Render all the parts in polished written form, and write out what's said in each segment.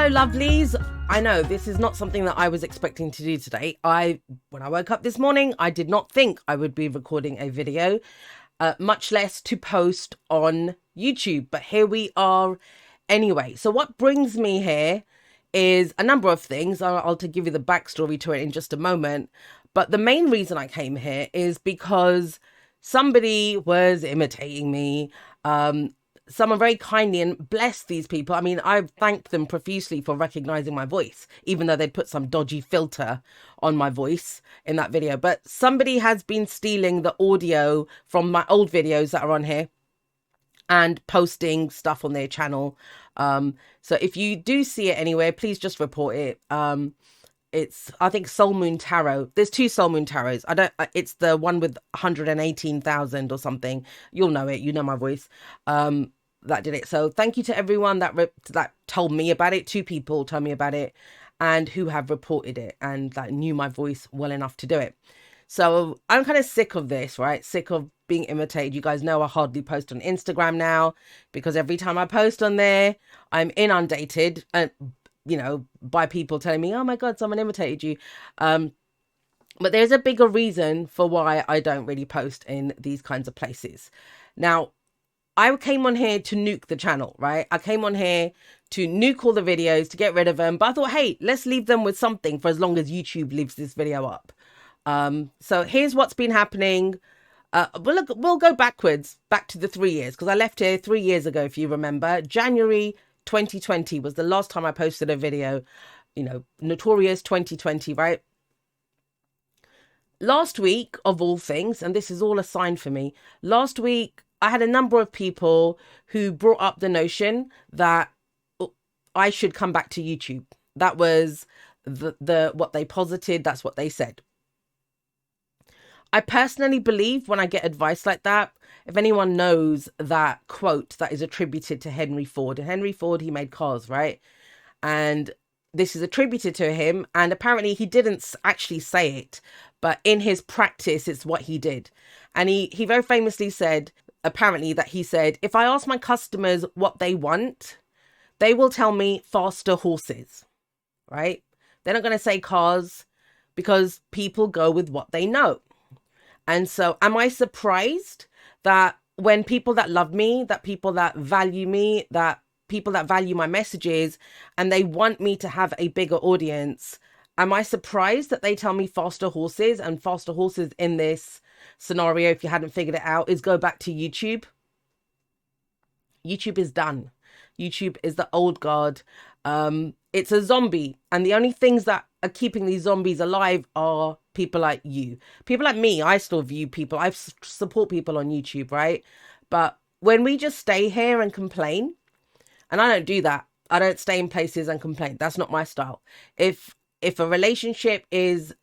Hello lovelies. I know this is not something that I was expecting to do today. When I woke up this morning, I did not think I would be recording a video, much less to post on YouTube, but here we are anyway. So what brings me here is a number of things. I'll to give you the backstory to it in just a moment, but the main reason I came here is because somebody was imitating me. Someone very kindly, and bless these people. I mean, I thanked them profusely for recognizing my voice, even though they'd put some dodgy filter on my voice in that video. But somebody has been stealing the audio from my old videos that are on here and posting stuff on their channel. So if you do see it anywhere, please just report it. It's, I think, Soul Moon Tarot. There's two Soul Moon Tarots. It's the one with 118,000 or something. You'll know it. You know my voice. That did it. So thank you to everyone that told me about it. Two people told me about it and who have reported it and that knew my voice well enough to do it. So I'm kind of sick of this, right? Sick of being imitated. You guys know I hardly post on Instagram now because every time I post on there, I'm inundated and by people telling me, oh my God, someone imitated you. But there's a bigger reason for why I don't really post in these kinds of places. Now, I came on here to nuke the channel, right? I came on here to nuke all the videos, to get rid of them. But I thought, hey, let's leave them with something for as long as YouTube leaves this video up. So here's what's been happening. We'll go backwards, back to the 3 years, because I left here 3 years ago, if you remember. January 2020 was the last time I posted a video, notorious 2020, right? Last week, of all things, and this is all a sign for me, last week, I had a number of people who brought up the notion that I should come back to YouTube. That was what they posited. That's what they said. I personally believe when I get advice like that, if anyone knows that quote that is attributed to Henry Ford, and Henry Ford, he made cars, right? And this is attributed to him. And apparently he didn't actually say it, but in his practice, it's what he did. And he very famously said, apparently that he said, if I ask my customers what they want, they will tell me faster horses, right? They're not going to say cars because people go with what they know. And so am I surprised that when people that love me, that people that value me, that people that value my messages and they want me to have a bigger audience, am I surprised that they tell me faster horses? And faster horses in this scenario, if you hadn't figured it out, is go back to YouTube. YouTube is done. YouTube is the old guard. It's a zombie. And the only things that are keeping these zombies alive are people like you. People like me, I still view people. I support people on YouTube, right? But when we just stay here and complain, and I don't do that. I don't stay in places and complain. That's not my style. If a relationship is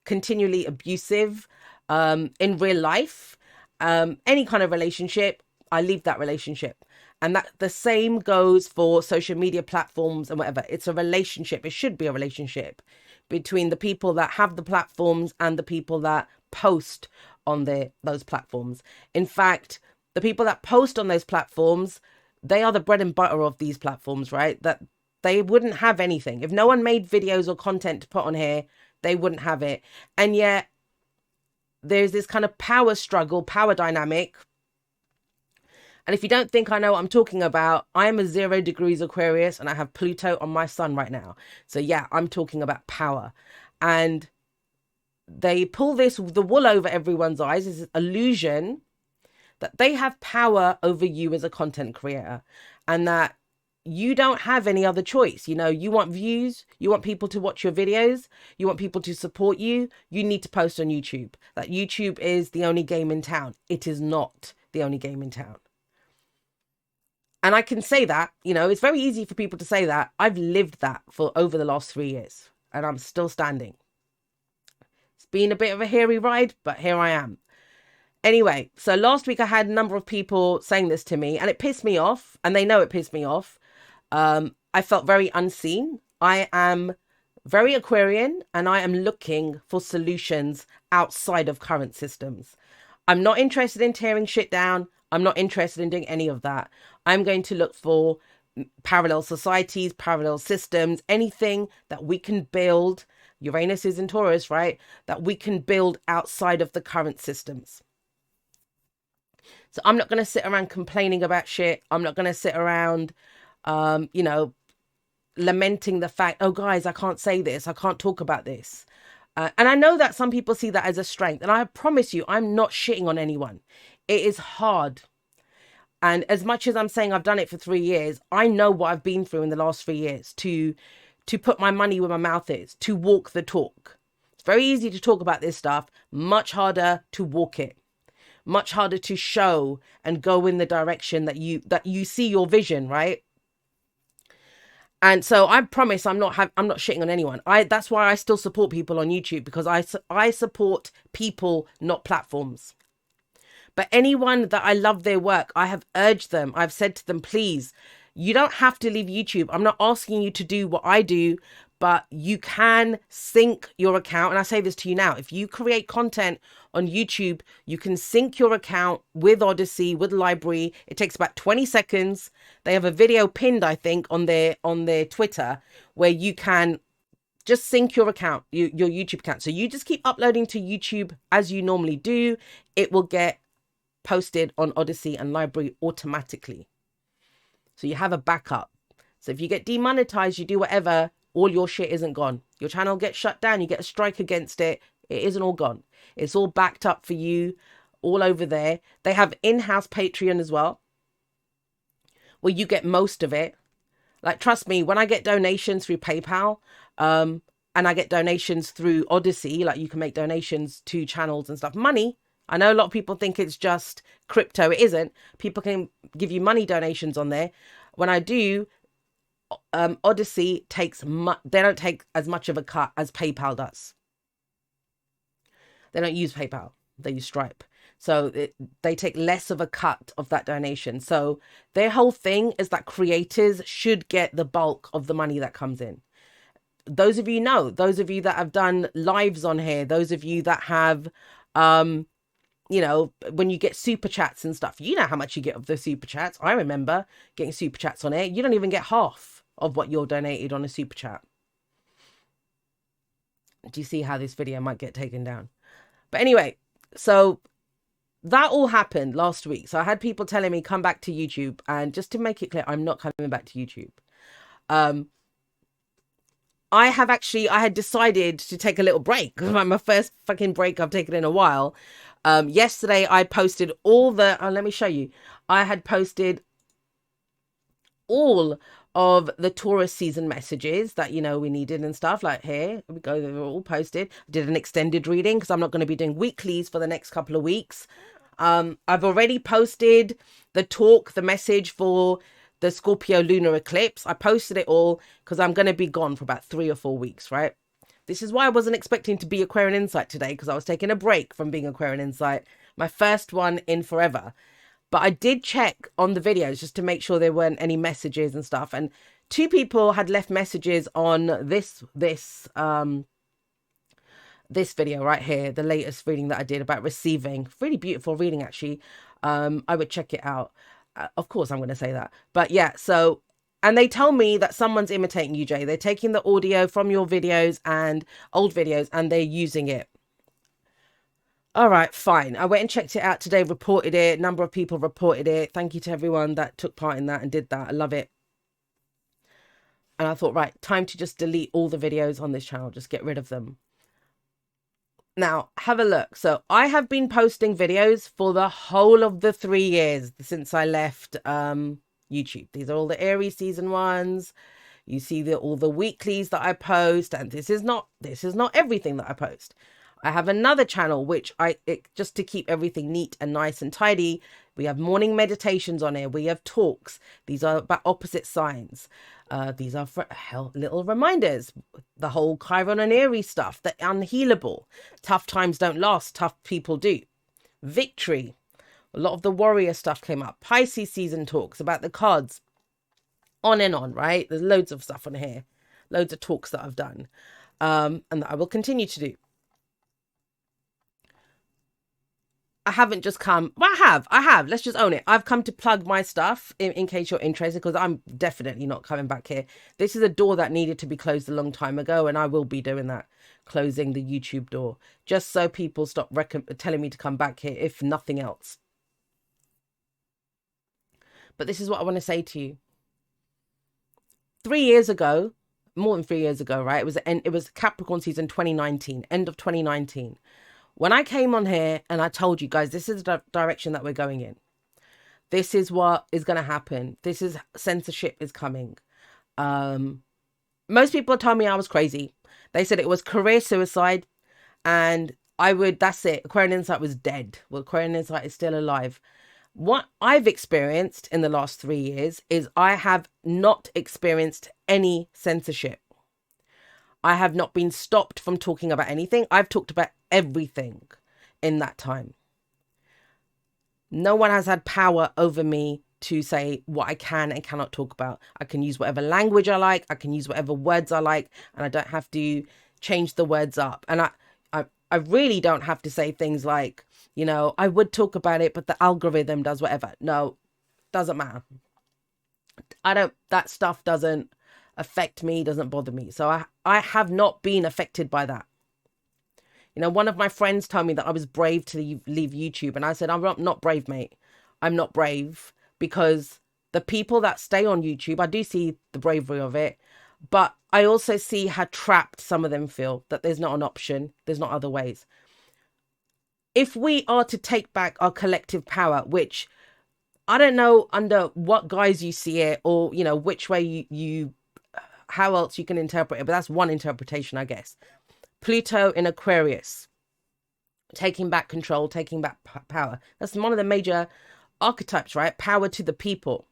continually abusive, in real life, any kind of relationship, I leave that relationship. And that the same goes for social media platforms and whatever. It's a relationship. It should be a relationship between the people that have the platforms and the people that post on those platforms. In fact, the people that post on those platforms, they are the bread and butter of these platforms, right? That they wouldn't have anything. If no one made videos or content to put on here, they wouldn't have it. And yet there's this kind of power struggle, power dynamic. And if you don't think I know what I'm talking about, I am a 0 degrees Aquarius and I have Pluto on my sun right now. So yeah, I'm talking about power. And they pull the wool over everyone's eyes, this illusion that they have power over you as a content creator and that you don't have any other choice. You want views, you want people to watch your videos, you want people to support you, you need to post on YouTube. That YouTube is the only game in town. It is not the only game in town. And I can say that, it's very easy for people to say that. I've lived that for over the last 3 years and I'm still standing. It's been a bit of a hairy ride, but here I am. Anyway, so last week I had a number of people saying this to me and it pissed me off, and they know it pissed me off. I felt very unseen. I am very Aquarian and I am looking for solutions outside of current systems. I'm not interested in tearing shit down. I'm not interested in doing any of that. I'm going to look for parallel societies, parallel systems, anything that we can build. Uranus is in Taurus, right? That we can build outside of the current systems. So I'm not going to sit around complaining about shit. I'm not going to sit around, you know, lamenting the fact, oh, guys, I can't say this. I can't talk about this. And I know that some people see that as a strength. And I promise you, I'm not shitting on anyone. It is hard. And as much as I'm saying I've done it for 3 years, I know what I've been through in the last 3 years to put my money where my mouth is, to walk the talk. It's very easy to talk about this stuff, much harder to walk it. Much harder to show and go in the direction that you see your vision, right? And so I promise I'm not shitting on anyone. That's why I still support people on YouTube, because I support people, not platforms. But anyone that I love their work, I have urged them. I've said to them, please, you don't have to leave YouTube. I'm not asking you to do what I do, but you can sync your account. And I say this to you now. If you create content on YouTube, you can sync your account with Odysee, with Library. It takes about 20 seconds. They have a video pinned, I think, on their Twitter, where you can just sync your account, your YouTube account. So you just keep uploading to YouTube as you normally do. It will get posted on Odysee and Library automatically. So you have a backup. So if you get demonetized, you do whatever, all your shit isn't gone. Your channel gets shut down, you get a strike against it, it isn't all gone. It's all backed up for you all over there. They have in-house Patreon as well, where you get most of it. Like, trust me, when I get donations through PayPal, and I get donations through Odysee, like you can make donations to channels and stuff, money. I know a lot of people think it's just crypto. It isn't. People can give you money donations on there. When I do, Odysee they don't take as much of a cut as PayPal does. They don't use PayPal. They use Stripe. So they take less of a cut of that donation. So their whole thing is that creators should get the bulk of the money that comes in. Those of you know, those of you that have done lives on here, those of you that have, you know, when you get super chats and stuff, you know how much you get of the super chats. I remember getting super chats on it. You don't even get half of what you're donated on a super chat. Do you see how this video might get taken down? But anyway, so that all happened last week. So I had people telling me, come back to YouTube. And just to make it clear, I'm not coming back to YouTube. I had decided to take a little break. Like my first fucking break I've taken in a while. Yesterday I posted all the, let me show you. I had posted all of the Taurus season messages that, you know, we needed and stuff. Like, here we go, they were all posted. I did an extended reading because I'm not going to be doing weeklies for the next couple of weeks. I've already posted the message for the Scorpio lunar eclipse. I posted it all because I'm going to be gone for about 3 or 4 weeks, right? This is why I wasn't expecting to be Aquarian Insight today, because I was taking a break from being Aquarian Insight, my first one in forever. But I did check on the videos just to make sure there weren't any messages and stuff. And 2 people had left messages on this video right here, the latest reading that I did about receiving. Really beautiful reading, actually. I would check it out. Of course, I'm going to say that. But yeah, so, and they tell me that someone's imitating you, Jay. They're taking the audio from your videos and old videos and they're using it. All right, fine. I went and checked it out today, reported it. A number of people reported it. Thank you to everyone that took part in that and did that. I love it. And I thought, right, time to just delete all the videos on this channel. Just get rid of them. Now, have a look. So I have been posting videos for the whole of the 3 years since I left YouTube. These are all the Aries season ones. You see all the weeklies that I post, and this is not everything that I post. I have another channel which just to keep everything neat and nice and tidy. We have morning meditations on here. We have talks. These are about opposite signs. These are for little reminders. The whole Chiron and Aries stuff, the unhealable. Tough times don't last. Tough people do. Victory. A lot of the warrior stuff came up. Pisces season talks about the cards. On and on, right? There's loads of stuff on here. Loads of talks that I've done. And that I will continue to do. I haven't just come. Well, I have. Let's just own it. I've come to plug my stuff in case you're interested, because I'm definitely not coming back here. This is a door that needed to be closed a long time ago, and I will be doing that, closing the YouTube door, just so people stop telling me to come back here, if nothing else. But this is what I want to say to you. 3 years ago, more than 3 years ago, right? It was Capricorn season 2019, end of 2019. When I came on here and I told you guys, this is the direction that we're going in. This is what is going to happen. This is censorship is coming. Most people told me I was crazy. They said it was career suicide, and that's it. Aquarian Insight was dead. Well, Aquarian Insight is still alive. What I've experienced in the last 3 years is I have not experienced any censorship. I have not been stopped from talking about anything. I've talked about everything in that time. No one has had power over me to say what I can and cannot talk about. I can use whatever language I like. I can use whatever words I like, and I don't have to change the words up. And I really don't have to say things like, you know, I would talk about it, but the algorithm does whatever. No, doesn't matter. That stuff doesn't affect me, doesn't bother me. So I have not been affected by that. You know, one of my friends told me that I was brave to leave YouTube. And I said, I'm not brave, mate. I'm not brave, because the people that stay on YouTube, I do see the bravery of it. But I also see how trapped some of them feel, that there's not an option. There's not other ways. If we are to take back our collective power, which I don't know under what guise you see it, or, you know, which way you how else you can interpret it, but that's one interpretation, I guess. Pluto in Aquarius, taking back control, taking back power. That's one of the major archetypes, right? Power to the people.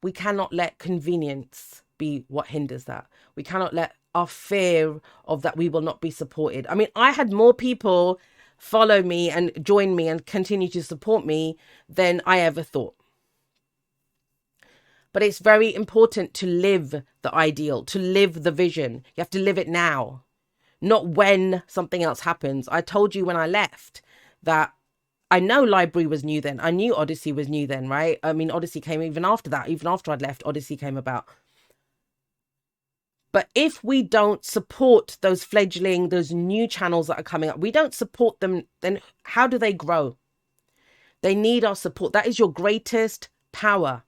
We cannot let convenience be what hinders that. We cannot let our fear of that we will not be supported. I mean, I had more people follow me and join me and continue to support me than I ever thought. But it's very important to live the ideal, to live the vision. You have to live it now, not when something else happens. I told you when I left that I know Library was new then. I knew Odysee was new then, right? I mean, Odysee came even after that. Even after I'd left, Odysee came about. But if we don't support those fledgling, those new channels that are coming up, we don't support them, then how do they grow? They need our support. That is your greatest power.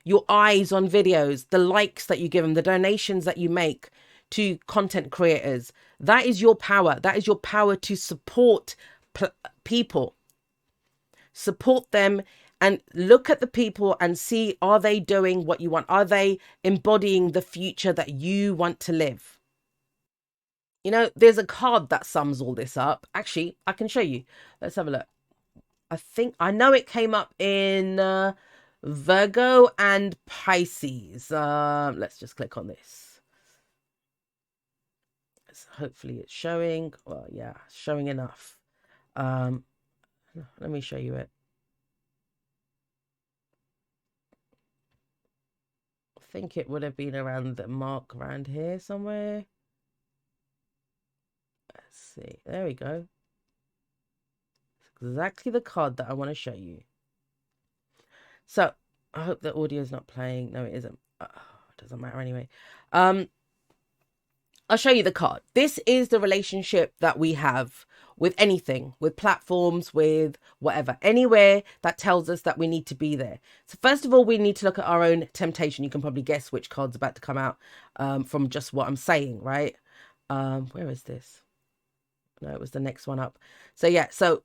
Your eyes on videos, the likes that you give them, the donations that you make to content creators. That is your power. That is your power to support people. Support them and look at the people and see, are they doing what you want? Are they embodying the future that you want to live? You know, there's a card that sums all this up. Actually, I can show you. Let's have a look. I know it came up in Virgo and Pisces. Let's just click on this. Hopefully it's showing. Well, yeah, showing enough. Let me show you it. I think it would have been around the mark around here somewhere. Let's see. There we go. It's exactly the card that I want to show you. So I hope the audio is not playing. No, it isn't. It doesn't matter anyway. I'll show you the card. This is the relationship that we have with anything, with platforms, with whatever, anywhere that tells us that we need to be there. So first of all, we need to look at our own temptation. You can probably guess which card's about to come out from just what I'm saying, right? Where is this? No, it was the next one up. So yeah, so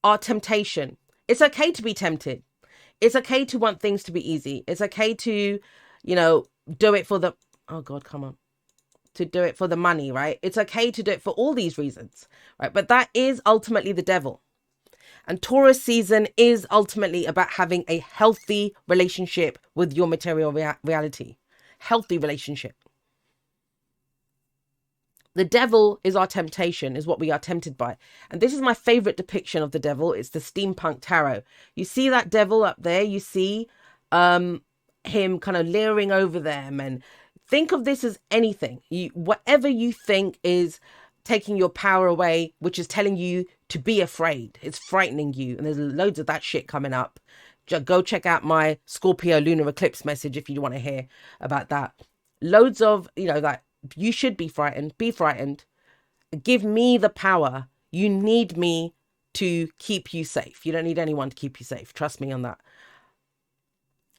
our temptation. It's okay to be tempted. It's okay to want things to be easy. It's okay to, you know, do it for the, oh God, come on. To do it for the money, right? It's okay to do it for all these reasons, right? But that is ultimately the devil. And Taurus season is ultimately about having a healthy relationship with your material reality. Healthy relationship. The devil is our temptation, is what we are tempted by. And this is my favorite depiction of the devil. It's the steampunk tarot. You see that devil up there? You see him kind of leering over them. And think of this as anything. Whatever you think is taking your power away, which is telling you to be afraid. It's frightening you. And there's loads of that shit coming up. Go check out my Scorpio lunar eclipse message if you want to hear about that. Loads of, that you should be frightened. Be frightened. Give me the power. You need me to keep you safe. You don't need anyone to keep you safe. Trust me on that.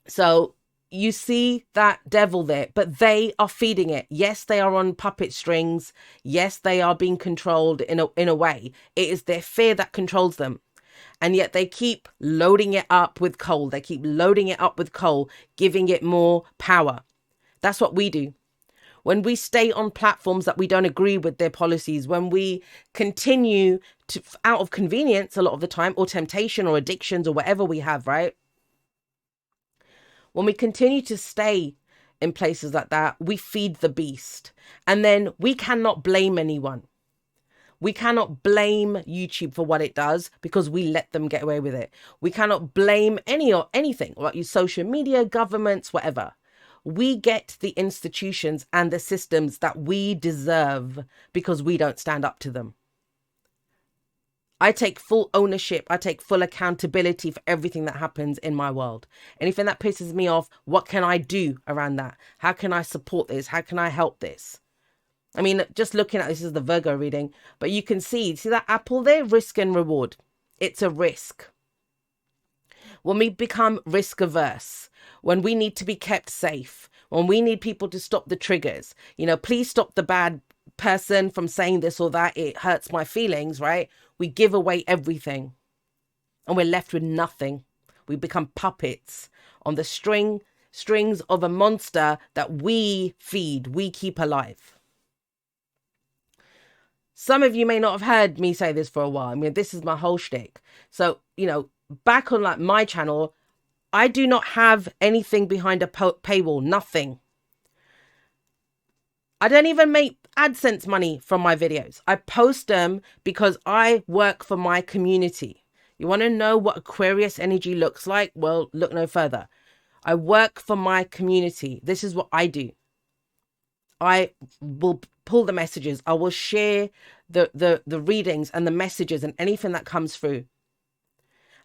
So you see that devil there, but they are feeding it. Yes, they are on puppet strings. Yes, they are being controlled in a way. It is their fear that controls them. And yet they keep loading it up with coal. They keep loading it up with coal, giving it more power. That's what we do. When we stay on platforms that we don't agree with their policies, when we continue to, out of convenience a lot of the time, or temptation or addictions or whatever we have, right? When we continue to stay in places like that, we feed the beast. And then we cannot blame anyone. We cannot blame YouTube for what it does because we let them get away with it. We cannot blame anything, like your social media, governments, whatever. We get the institutions and the systems that we deserve because we don't stand up to them. I take full ownership. I take full accountability for everything that happens in my world. Anything that pisses me off, what can I do around that? How can I support this? How can I help this? I mean, just looking at this is the Virgo reading, but you can see that apple there, risk and reward. It's a risk. When we become risk averse, when we need to be kept safe, when we need people to stop the triggers, please stop the bad person from saying this or that, it hurts my feelings, right? We give away everything and we're left with nothing. We become puppets on the strings of a monster that we feed, we keep alive. Some of you may not have heard me say this for a while. I mean, this is my whole shtick. So, back on like my channel, I do not have anything behind a paywall, nothing. I don't even make AdSense money from my videos. I post them because I work for my community. You want to know what Aquarius energy looks like? Well, look no further. I work for my community. This is what I do. I will pull the messages. I will share the readings and the messages and anything that comes through.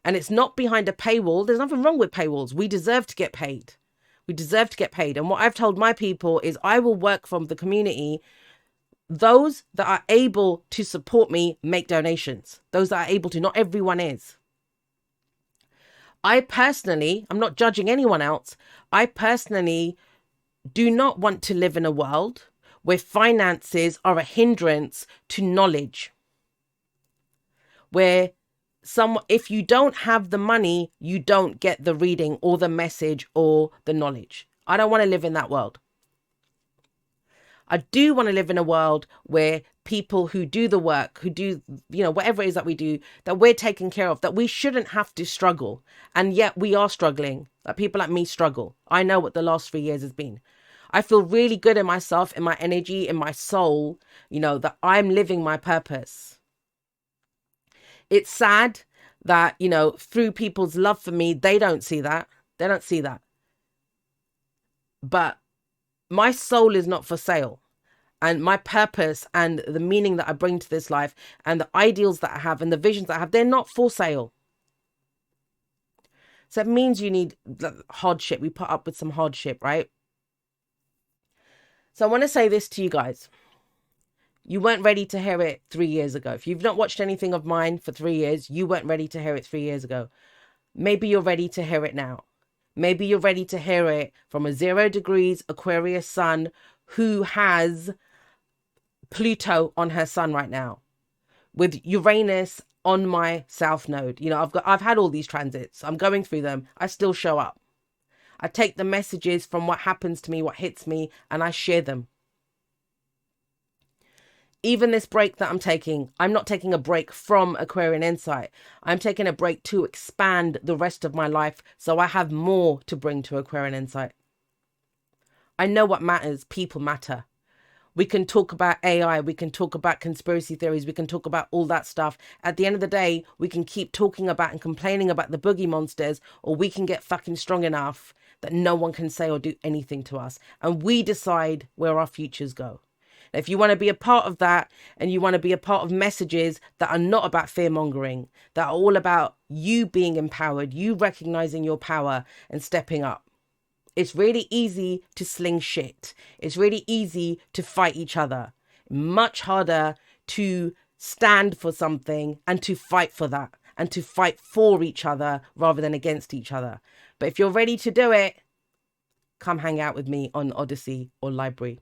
And it's not behind a paywall. There's nothing wrong with paywalls. We deserve to get paid. We deserve to get paid. And what I've told my people is I will work from the community. Those that are able to support me make donations. Those that are able to, not everyone is. I personally, I'm not judging anyone else. I personally do not want to live in a world where finances are a hindrance to knowledge. Where if you don't have the money, you don't get the reading or the message or the knowledge. I don't want to live in that world. I do want to live in a world where people who do the work, who do, whatever it is that we do, that we're taken care of, that we shouldn't have to struggle. And yet we are struggling. Like people like me struggle. I know what the last 3 years has been. I feel really good in myself, in my energy, in my soul, that I'm living my purpose. It's sad that, through people's love for me, they don't see that. They don't see that. But my soul is not for sale. And my purpose and the meaning that I bring to this life and the ideals that I have and the visions that I have, they're not for sale. So it means you need hardship. We put up with some hardship, right? So I want to say this to you guys. You weren't ready to hear it 3 years ago. If you've not watched anything of mine for 3 years, you weren't ready to hear it 3 years ago. Maybe you're ready to hear it now. Maybe you're ready to hear it from a 0 degrees Aquarius sun who has Pluto on her sun right now, with Uranus on my south node. I've had all these transits. I'm going through them. I still show up. I take the messages from what happens to me, what hits me, and I share them. Even this break that I'm taking, I'm not taking a break from Aquarian Insight. I'm taking a break to expand the rest of my life so I have more to bring to Aquarian Insight. I know what matters. People matter. We can talk about AI. We can talk about conspiracy theories. We can talk about all that stuff. At the end of the day, we can keep talking about and complaining about the boogie monsters, or we can get fucking strong enough that no one can say or do anything to us. And we decide where our futures go. If you want to be a part of that, and you want to be a part of messages that are not about fear mongering, that are all about you being empowered, you recognizing your power and stepping up. It's really easy to sling shit. It's really easy to fight each other. Much harder to stand for something and to fight for that and to fight for each other rather than against each other. But if you're ready to do it, come hang out with me on Odysee or Library.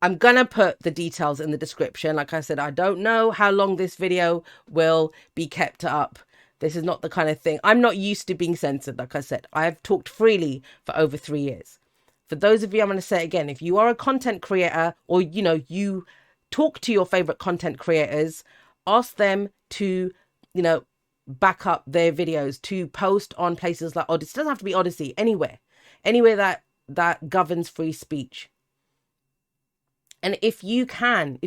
I'm going to put the details in the description. Like I said, I don't know how long this video will be kept up. This is not the kind of thing. I'm not used to being censored. Like I said, I have talked freely for over 3 years. For those of you, I'm going to say it again, if you are a content creator, or, you know, you talk to your favorite content creators, ask them to, you know, back up their videos, to post on places like Odysee. It doesn't have to be Odysee, anywhere that governs free speech. And if you can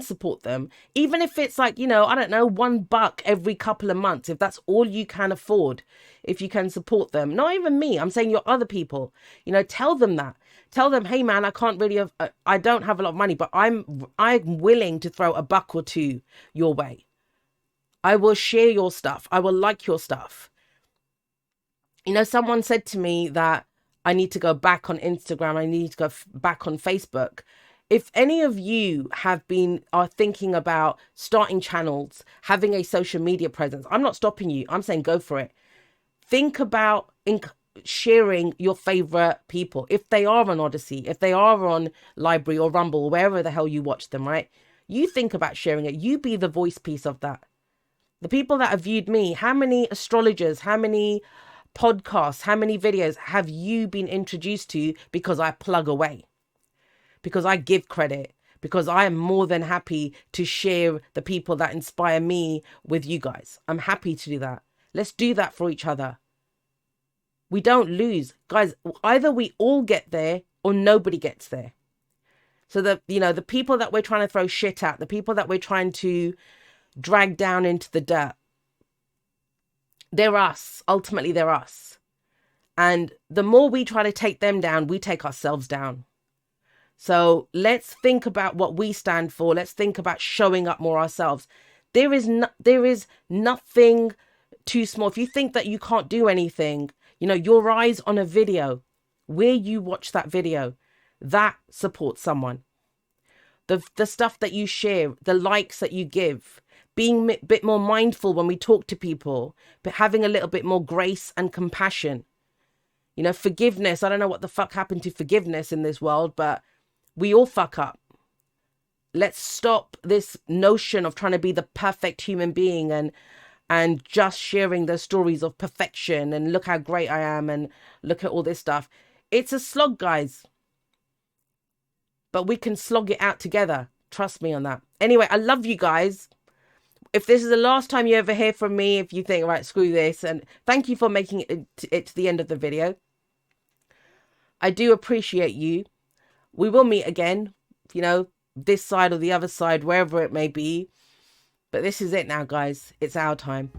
support them, even if it's like, you know, I don't know, $1 every couple of months, if that's all you can afford, if you can support them, not even me, I'm saying your other people, you know, tell them that. Tell them, hey man, I can't really, I don't have a lot of money, but I'm willing to throw $1 or $2 your way. I will share your stuff. I will like your stuff. You know, someone said to me that I need to go back on Instagram. I need to go back on Facebook. If any of you are thinking about starting channels, having a social media presence, I'm not stopping you. I'm saying go for it. Think about sharing your favorite people. If they are on Odysee, if they are on Library or Rumble, or wherever the hell you watch them, right? You think about sharing it. You be the voice piece of that. The people that have viewed me, how many astrologers, how many podcasts, how many videos have you been introduced to because I plug away? Because I give credit, because I am more than happy to share the people that inspire me with you guys. I'm happy to do that. Let's do that for each other. We don't lose. Guys, either we all get there or nobody gets there. So the people that we're trying to throw shit at, the people that we're trying to drag down into the dirt, they're us. Ultimately, they're us. And the more we try to take them down, we take ourselves down. So let's think about what we stand for. Let's think about showing up more ourselves. There is nothing too small. If you think that you can't do anything, you know, your eyes on a video, where you watch that video, that supports someone. The stuff that you share, the likes that you give, being a bit more mindful when we talk to people, but having a little bit more grace and compassion. You know, forgiveness. I don't know what the fuck happened to forgiveness in this world, but we all fuck up. Let's stop this notion of trying to be the perfect human being and just sharing the stories of perfection and look how great I am and look at all this stuff. It's a slog, guys. But we can slog it out together. Trust me on that. Anyway, I love you guys. If this is the last time you ever hear from me, if you think, right, screw this, and thank you for making it to the end of the video. I do appreciate you. We will meet again, you know, this side or the other side, wherever it may be. But this is it now, guys. It's our time.